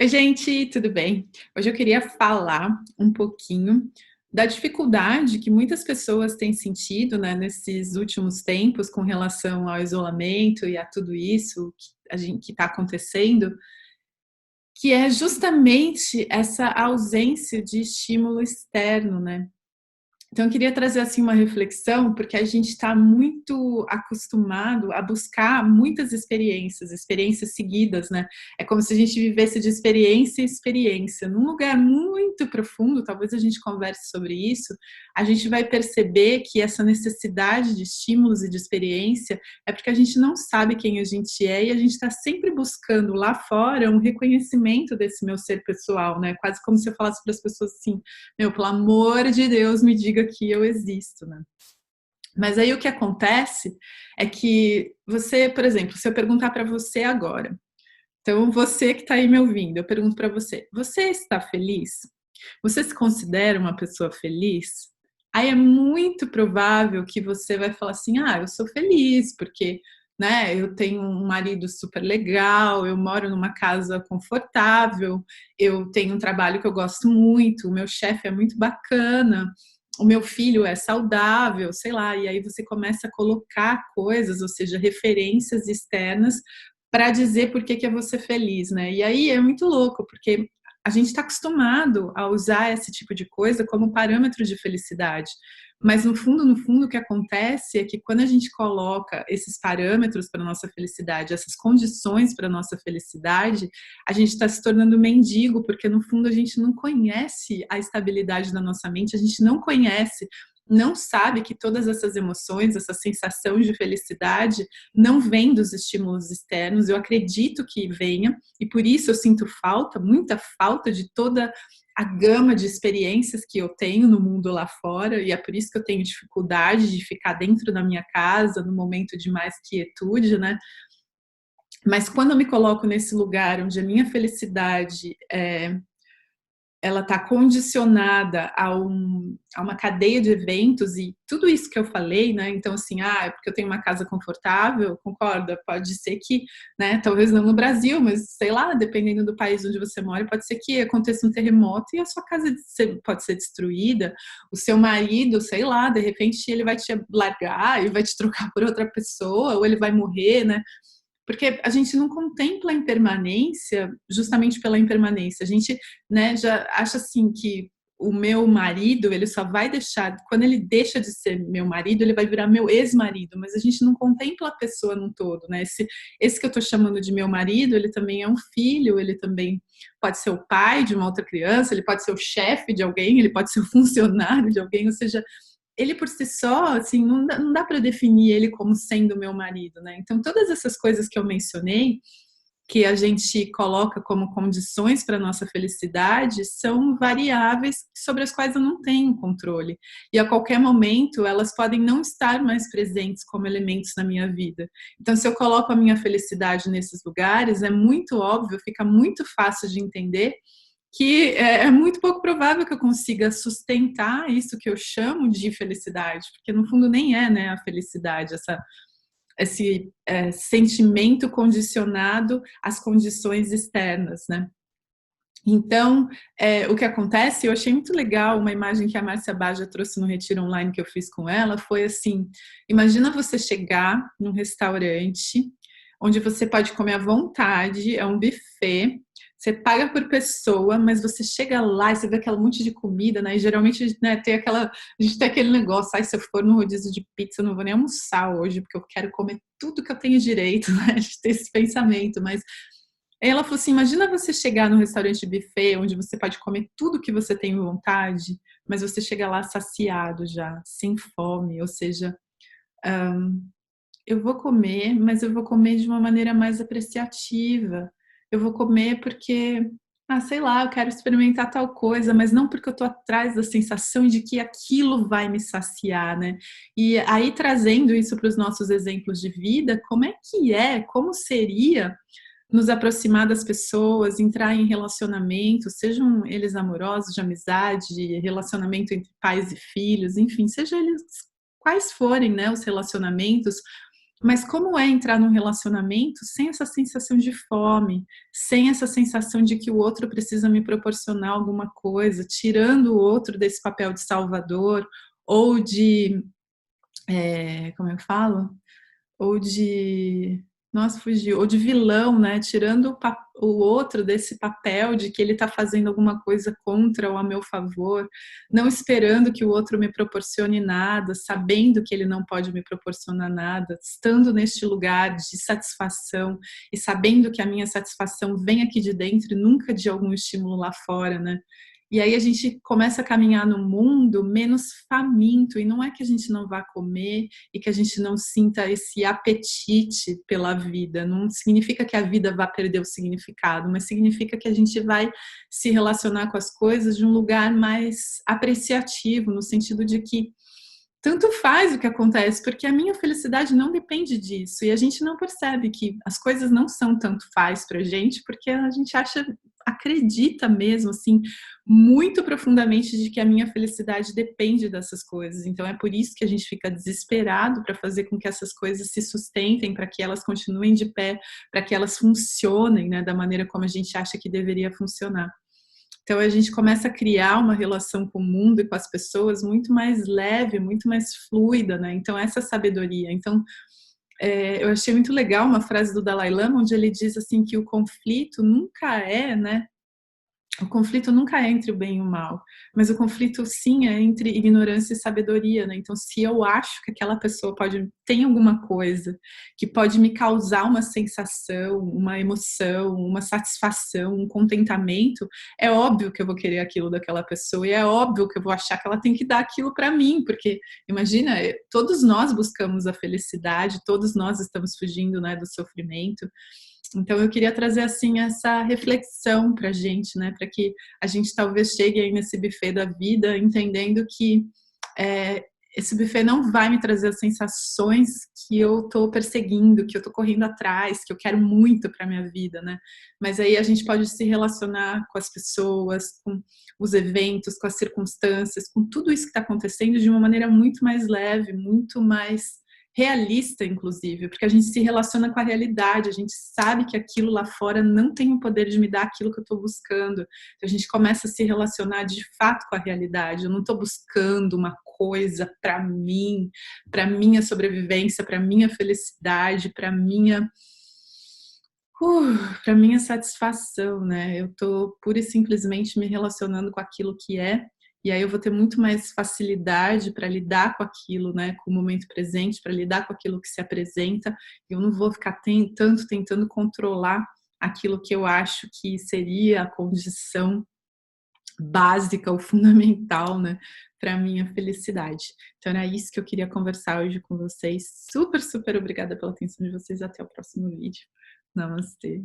Oi, gente, tudo bem? Hoje eu queria falar um pouquinho da dificuldade que muitas pessoas têm sentido, né, nesses últimos tempos com relação ao isolamento e a tudo isso que está acontecendo, que é justamente essa ausência de estímulo externo, né? Então, eu queria trazer assim uma reflexão, porque a gente está muito acostumado a buscar muitas experiências, experiências seguidas, né? É como se a gente vivesse de experiência em experiência. Num lugar muito profundo, talvez a gente converse sobre isso, a gente vai perceber que essa necessidade de estímulos e de experiência é porque a gente não sabe quem a gente é e a gente está sempre buscando lá fora um reconhecimento desse meu ser pessoal, né? Quase como se eu falasse para as pessoas assim: meu, pelo amor de Deus, me diga que eu existo, né? Mas aí o que acontece é que você, por exemplo, se eu perguntar para você agora, então você que está aí me ouvindo, eu pergunto para você: você está feliz? Você se considera uma pessoa feliz? Aí é muito provável que você vai falar assim: ah, eu sou feliz porque, né, eu tenho um marido super legal, eu moro numa casa confortável, eu tenho um trabalho que eu gosto muito, o meu chefe é muito bacana, o meu filho é saudável, sei lá. E aí você começa a colocar coisas, ou seja, referências externas para dizer por que que é você feliz, né? E aí é muito louco, porque a gente está acostumado a usar esse tipo de coisa como parâmetro de felicidade. Mas no fundo, o que acontece é que quando a gente coloca esses parâmetros para nossa felicidade, essas condições para nossa felicidade, a gente está se tornando mendigo, porque no fundo a gente não conhece a estabilidade da nossa mente, a gente não conhece, não sabe que todas essas emoções, essa sensação de felicidade não vem dos estímulos externos. Eu acredito que venha, e por isso eu sinto falta, muita falta de toda a gama de experiências que eu tenho no mundo lá fora, e é por isso que eu tenho dificuldade de ficar dentro da minha casa no momento de mais quietude, né? Mas quando eu me coloco nesse lugar onde a minha felicidade ela está condicionada a uma cadeia de eventos e tudo isso que eu falei, né? Então, assim, ah, é porque eu tenho uma casa confortável, concorda? Pode ser que, né? Talvez não no Brasil, mas sei lá, dependendo do país onde você mora, pode ser que aconteça um terremoto e a sua casa pode ser destruída. O seu marido, sei lá, de repente ele vai te largar e vai te trocar por outra pessoa, ou ele vai morrer, né? Porque a gente não contempla a impermanência justamente pela impermanência. A gente, né, já acha assim que o meu marido, ele só vai deixar, quando ele deixa de ser meu marido, ele vai virar meu ex-marido, mas a gente não contempla a pessoa num todo, né? Esse que eu estou chamando de meu marido, ele também é um filho, ele também pode ser o pai de uma outra criança, ele pode ser o chefe de alguém, ele pode ser o funcionário de alguém, ou seja, ele por si só, assim, não dá para definir ele como sendo meu marido, né? Então, todas essas coisas que eu mencionei, que a gente coloca como condições para nossa felicidade, são variáveis sobre as quais eu não tenho controle. E a qualquer momento elas podem não estar mais presentes como elementos na minha vida. Então, se eu coloco a minha felicidade nesses lugares, é muito óbvio, fica muito fácil de entender que é muito pouco provável que eu consiga sustentar isso que eu chamo de felicidade, porque no fundo nem é, né, a felicidade, esse sentimento condicionado às condições externas, né? Então, o que acontece, eu achei muito legal uma imagem que a Márcia Baja trouxe no retiro online que eu fiz com ela, foi assim, imagina você chegar num restaurante onde você pode comer à vontade, é um buffet, você paga por pessoa, mas você chega lá e você vê aquele monte de comida, né? E geralmente, né, a gente tem aquele negócio, ai, se eu for no rodízio de pizza, eu não vou nem almoçar hoje, porque eu quero comer tudo que eu tenho direito, né? A gente tem esse pensamento, mas ela falou assim: imagina você chegar num restaurante buffet onde você pode comer tudo que você tem vontade, mas você chega lá saciado já, sem fome, ou seja, eu vou comer, mas eu vou comer de uma maneira mais apreciativa. Eu vou comer porque, ah, sei lá, eu quero experimentar tal coisa, mas não porque eu tô atrás da sensação de que aquilo vai me saciar, né? E aí, trazendo isso para os nossos exemplos de vida, como seria nos aproximar das pessoas, entrar em relacionamentos, sejam eles amorosos, de amizade, relacionamento entre pais e filhos, enfim, seja eles quais forem, né, os relacionamentos, Mas como é entrar num relacionamento sem essa sensação de fome, sem essa sensação de que o outro precisa me proporcionar alguma coisa, tirando o outro desse papel de salvador ou de, como eu falo? Ou de nossa, fugiu. Ou de vilão, né, tirando o outro desse papel de que ele está fazendo alguma coisa contra ou a meu favor, não esperando que o outro me proporcione nada, sabendo que ele não pode me proporcionar nada, estando neste lugar de satisfação e sabendo que a minha satisfação vem aqui de dentro e nunca de algum estímulo lá fora, né. E aí a gente começa a caminhar no mundo menos faminto, e não é que a gente não vá comer e que a gente não sinta esse apetite pela vida. Não significa que a vida vá perder o significado, mas significa que a gente vai se relacionar com as coisas de um lugar mais apreciativo, no sentido de que tanto faz o que acontece, porque a minha felicidade não depende disso. E a gente não percebe que as coisas não são tanto faz pra gente, porque a gente acredita mesmo, assim, muito profundamente de que a minha felicidade depende dessas coisas. Então é por isso que a gente fica desesperado para fazer com que essas coisas se sustentem, para que elas continuem de pé, para que elas funcionem, né, da maneira como a gente acha que deveria funcionar. Então a gente começa a criar uma relação com o mundo e com as pessoas muito mais leve, muito mais fluida, né? Então essa sabedoria. Então eu achei muito legal uma frase do Dalai Lama onde ele diz assim que o conflito nunca é, né, o conflito nunca é entre o bem e o mal, mas o conflito sim é entre ignorância e sabedoria, né? Então, se eu acho que aquela pessoa tem alguma coisa que pode me causar uma sensação, uma emoção, uma satisfação, um contentamento, é óbvio que eu vou querer aquilo daquela pessoa e é óbvio que eu vou achar que ela tem que dar aquilo para mim, porque imagina, todos nós buscamos a felicidade, todos nós estamos fugindo, né, do sofrimento. Então eu queria trazer assim essa reflexão para a gente, né, para que a gente talvez chegue aí nesse buffet da vida entendendo que é, esse buffet não vai me trazer as sensações que eu estou perseguindo, que eu estou correndo atrás, que eu quero muito para minha vida, né? Mas aí a gente pode se relacionar com as pessoas, com os eventos, com as circunstâncias, com tudo isso que está acontecendo de uma maneira muito mais leve, muito mais realista, inclusive, porque a gente se relaciona com a realidade, a gente sabe que aquilo lá fora não tem o poder de me dar aquilo que eu estou buscando. Então, a gente começa a se relacionar de fato com a realidade. Eu não estou buscando uma coisa para mim, para minha sobrevivência, para minha felicidade, para minha satisfação, né? Eu estou pura e simplesmente me relacionando com aquilo que é, e aí eu vou ter muito mais facilidade para lidar com aquilo, né? Com o momento presente, para lidar com aquilo que se apresenta. Eu não vou ficar tanto tentando controlar aquilo que eu acho que seria a condição básica ou fundamental, né, para minha felicidade. Então era isso que eu queria conversar hoje com vocês. Super, super obrigada pela atenção de vocês. Até o próximo vídeo. Namastê.